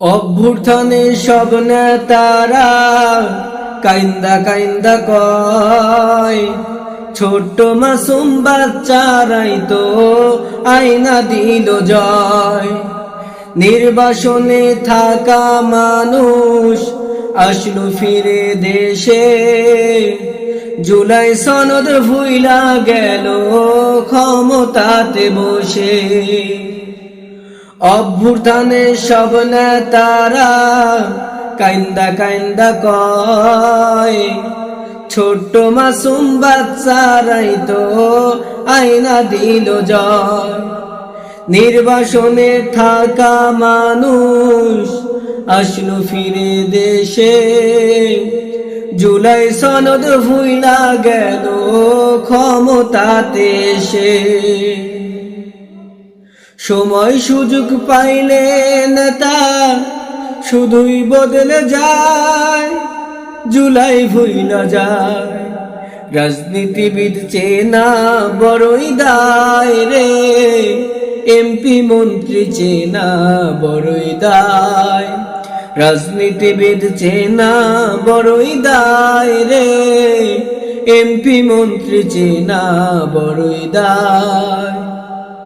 অভ্যুত্থানে সব নেতারা কাইন্দা কাইন্দা কয়, ছোট্ট মাসুম বাচ্চারাই তো আইনা দিল জয়। নির্বাসনে থাকা মানুষ আসলো ফিরে দেশে, জুলাই সনদ ভুইলা গেল ক্ষমতাতে বসে। অভ্যুত্থানে সব নেতারা কাইন্দা কাইন্দা কয়, ছোট্ট মাসুম বাচ্চারাই তো আইনা দিল জয়। নির্বাসনে থাকা মানুষ আসলো ফিরে দেশে, জুলাই সনদ ভুইলা গেল ক্ষমতাতে এসে। সময় সুযোগ পাইলে নেতা শুধুই বদলে যায়, জুলাই ভুইলা যায়। রাজনীতিবিদ চেনা বড়ই দায় রে, এমপি মন্ত্রী চেনা বড়ই দায়। রাজনীতিবিদ চেনা বড়ই দায় রে, এমপি মন্ত্রী চেনা বড়ই দায়।